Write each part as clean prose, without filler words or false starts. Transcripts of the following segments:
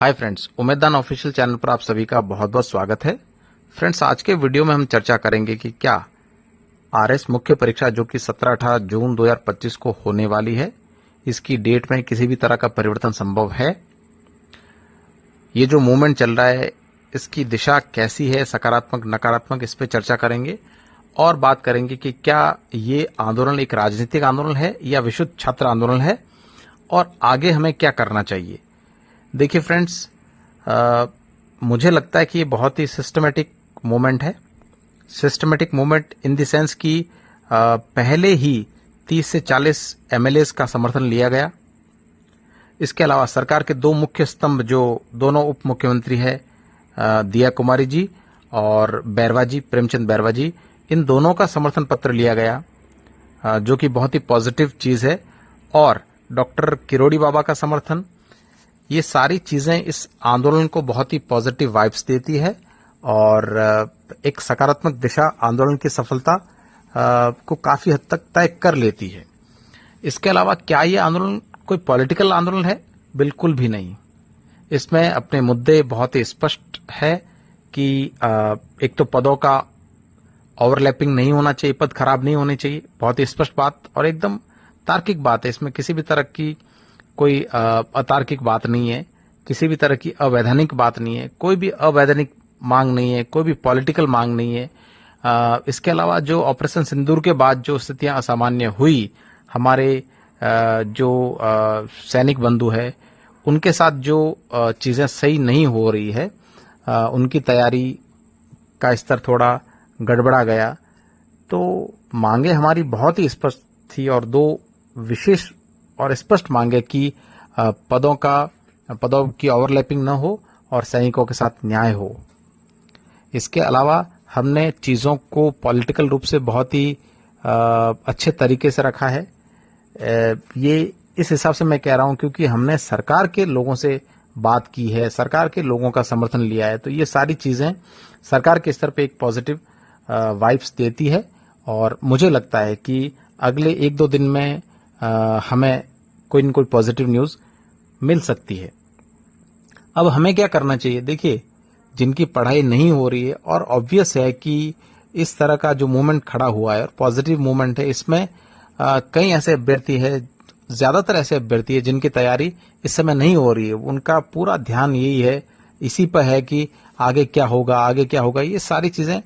Hi friends, उम्मीदवान official channel पर आप सभी का बहुत बहुत स्वागत है। फ्रेंड्स, आज के वीडियो में हम चर्चा करेंगे कि क्या आरएस मुख्य परीक्षा जो कि 17-18 जून 2025 को होने वाली है, इसकी डेट में किसी भी तरह का परिवर्तन संभव है। ये जो मूवमेंट चल रहा है इसकी दिशा कैसी है, सकारात्मक नकारात्मक, इस पे चर्चा करेंगे और बात करेंगे कि क्या ये आंदोलन एक राजनीतिक आंदोलन है या विशुद्ध छात्र आंदोलन है और आगे हमें क्या करना चाहिए। देखिए फ्रेंड्स, मुझे लगता है कि ये बहुत ही सिस्टमेटिक मूवमेंट है। Systematic movement in the sense कि पहले ही 30 से 40 एमएलएस का समर्थन लिया गया। इसके अलावा सरकार के दो मुख्य स्तंभ जो दोनों उप मुख्यमंत्री है, दिया कुमारी जी और बैरवा जी, प्रेमचंद बैरवा जी, इन दोनों का समर्थन पत्र लिया गया, जो कि बहुत ही पॉजिटिव चीज है। और डॉक्टर किरोड़ी बाबा का समर्थन, ये सारी चीजें इस आंदोलन को बहुत ही पॉजिटिव वाइब्स देती है और एक सकारात्मक दिशा आंदोलन की सफलता को काफी हद तक तय कर लेती है। इसके अलावा क्या ये आंदोलन कोई पॉलिटिकल आंदोलन है? बिल्कुल भी नहीं। इसमें अपने मुद्दे बहुत ही स्पष्ट है कि एक तो पदों का ओवरलैपिंग नहीं होना चाहिए, पद खराब नहीं होने चाहिए, बहुत ही स्पष्ट बात और एकदम तार्किक बात है। इसमें किसी भी तरह की कोई अतार्किक बात नहीं है, किसी भी तरह की अवैधानिक बात नहीं है, कोई भी अवैधानिक मांग नहीं है, कोई भी पॉलिटिकल मांग नहीं है। इसके अलावा जो ऑपरेशन सिंदूर के बाद जो स्थितियां असामान्य हुई, हमारे जो सैनिक बंधु है उनके साथ जो चीजें सही नहीं हो रही है, उनकी तैयारी का स्तर थोड़ा गड़बड़ा गया, तो मांगे हमारी बहुत ही स्पष्ट थी और दो विशेष और स्पष्ट मांगे कि पदों की ओवरलैपिंग न हो और सैनिकों के साथ न्याय हो। इसके अलावा हमने चीजों को पॉलिटिकल रूप से बहुत ही अच्छे तरीके से रखा है। ये इस हिसाब से मैं कह रहा हूं क्योंकि हमने सरकार के लोगों से बात की है, सरकार के लोगों का समर्थन लिया है, तो ये सारी चीजें सरकार के स्तर पे एक पॉजिटिव वाइब्स देती है और मुझे लगता है कि अगले 1-2 दिन में हमें कोई न कोई पॉजिटिव न्यूज मिल सकती है। अब हमें क्या करना चाहिए? देखिए, जिनकी पढ़ाई नहीं हो रही है और ऑब्वियस है कि इस तरह का जो मूवमेंट खड़ा हुआ है और पॉजिटिव मूवमेंट है, इसमें कई ऐसे अभ्यर्थी है, ज्यादातर ऐसे अभ्यर्थी है जिनकी तैयारी इस समय नहीं हो रही है। उनका पूरा ध्यान यही है, इसी पर है कि आगे क्या होगा, आगे क्या होगा। ये सारी चीजें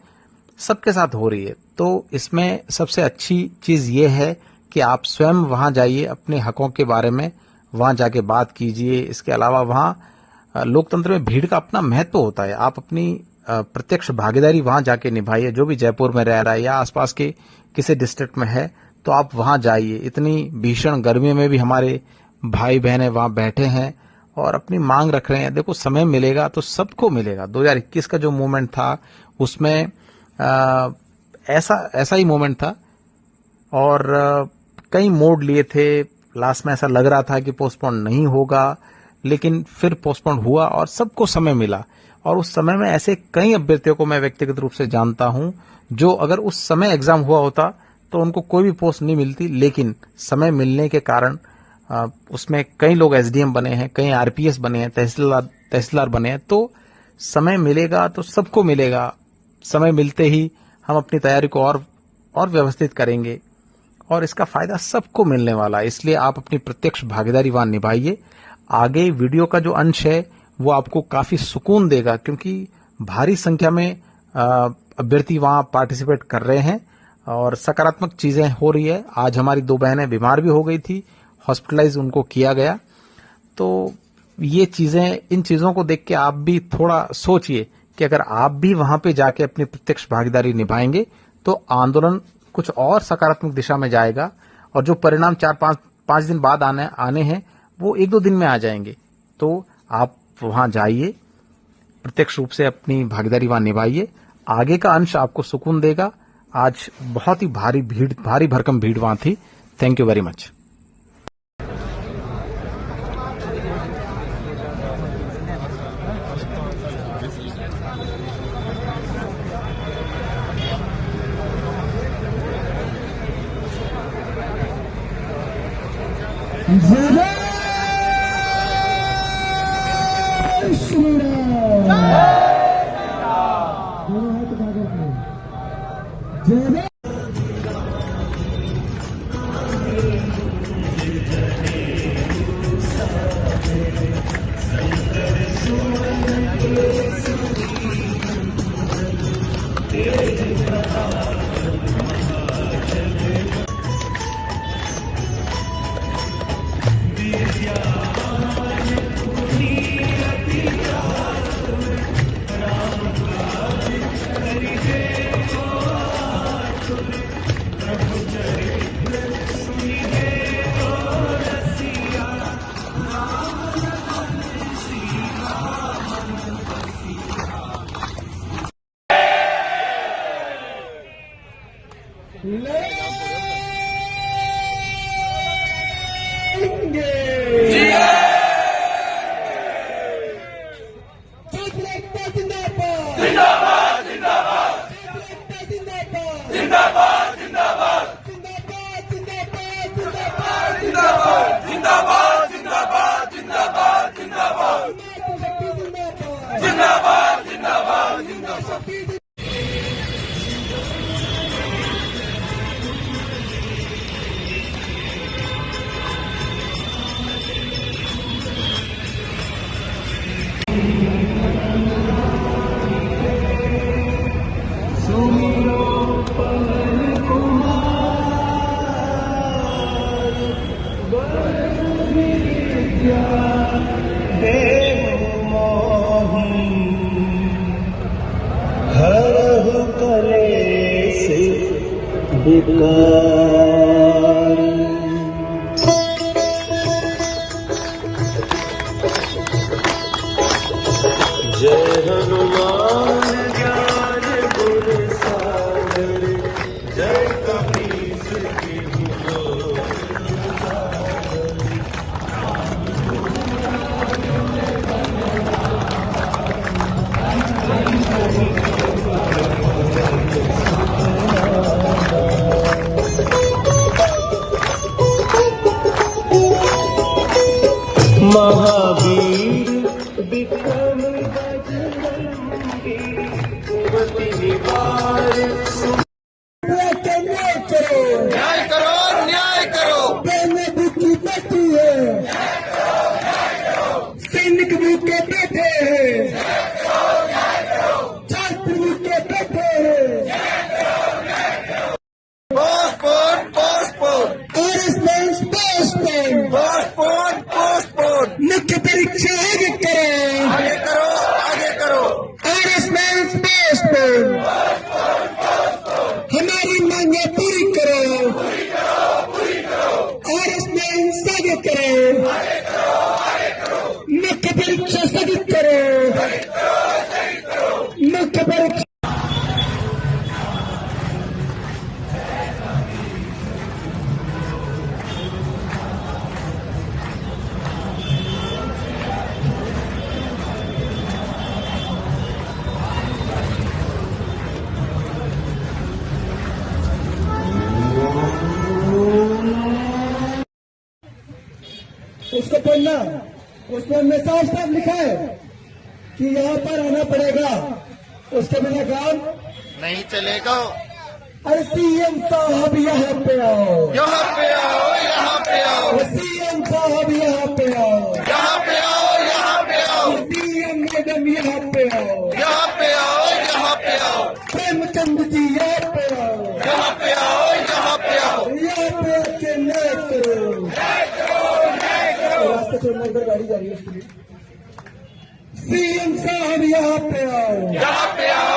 सबके साथ हो रही है। तो इसमें सबसे अच्छी चीज ये है कि आप स्वयं वहां जाइए, अपने हकों के बारे में वहां जाके बात कीजिए। इसके अलावा वहां लोकतंत्र में भीड़ का अपना महत्व होता है। आप अपनी प्रत्यक्ष भागीदारी वहां जाके निभाइए। जो भी जयपुर में रह रहा है या आसपास के किसी डिस्ट्रिक्ट में है, तो आप वहां जाइए। इतनी भीषण गर्मी में भी हमारे भाई बहन वहां बैठे हैं और अपनी मांग रख रहे हैं। देखो, समय मिलेगा तो सबको मिलेगा। 2021 का जो मूवमेंट था उसमें ऐसा ही मूवमेंट था और कई मोड लिए थे। लास्ट में ऐसा लग रहा था कि पोस्टपोन नहीं होगा, लेकिन फिर पोस्टपोन हुआ और सबको समय मिला। और उस समय में ऐसे कई अभ्यर्थियों को मैं व्यक्तिगत रूप से जानता हूं जो अगर उस समय एग्जाम हुआ होता तो उनको कोई भी पोस्ट नहीं मिलती, लेकिन समय मिलने के कारण उसमें कई लोग एसडीएम बने हैं, कई आरपीएस बने हैं, तहसीलदार बने हैं। तो समय मिलेगा तो सबको मिलेगा। समय मिलते ही हम अपनी तैयारी को और व्यवस्थित करेंगे और इसका फायदा सबको मिलने वाला है। इसलिए आप अपनी प्रत्यक्ष भागीदारी वहां निभाइए। आगे वीडियो का जो अंश है वो आपको काफी सुकून देगा क्योंकि भारी संख्या में अभ्यर्थी वहां पार्टिसिपेट कर रहे हैं और सकारात्मक चीजें हो रही है। आज हमारी 2 बहनें बीमार भी हो गई थी, हॉस्पिटलाइज उनको किया गया। तो ये चीजें, इन चीजों को देख के आप भी थोड़ा सोचिए कि अगर आप भी वहां पे जाके अपनी प्रत्यक्ष भागीदारी निभाएंगे तो आंदोलन कुछ और सकारात्मक दिशा में जाएगा और जो परिणाम 4-5 दिन बाद आने हैं वो 1-2 दिन में आ जाएंगे। तो आप वहां जाइए, प्रत्यक्ष रूप से अपनी भागीदारी वहां निभाइए। आगे का अंश आपको सुकून देगा। आज बहुत ही भारी भरकम भीड़ वहां थी। Thank you very much. Shri Ram. दोनों हाथ उठा करके जय हरहु कलेश विकार। जय हनुमान ज्ञान गुण सागर, जय कपीस तिहुँ लोक महावीर विक्रम बजरंगी, कुमति निवार न्याय करो न्याय करो। भूखी बैठी है, सैनिक भूखे बैठे हैं, छात्र भूखे बैठे हैं। Postpone postpone postpone postpone postpone. मुख्य परीक्षा आगे करो, आगे करो आगे करो। पोस्टपोन हमारी मांगे पूरी करो, आगे करो। मुख्य परीक्षा स्थगित करो, मुख्य परीक्षा। उसको पढ़ना, उसमें हमने साफ साफ लिखा है कि यहाँ पर आना पड़ेगा, उसके बिना काम नहीं चलेगा। अरे सीएम साहब यहाँ पे आओ, यहाँ पे आओ यहाँ पे आओ, सीएम साहब यहाँ पे आओ, यहाँ पे आओ यहाँ पे आओ, सीएम मैडम यहाँ पे आओ, यहाँ पे आओ यहाँ पे आओ, प्रेमचंद जी यहाँ पे आओ, यहाँ पे आओ यहाँ पे आओ। यहाँ पे आके न्याय करो। रास्ते छोड़ना, इधर गाड़ी जा रही है उसके लिए। सीएम साहब यहाँ पे आओ, यहाँ पे आओ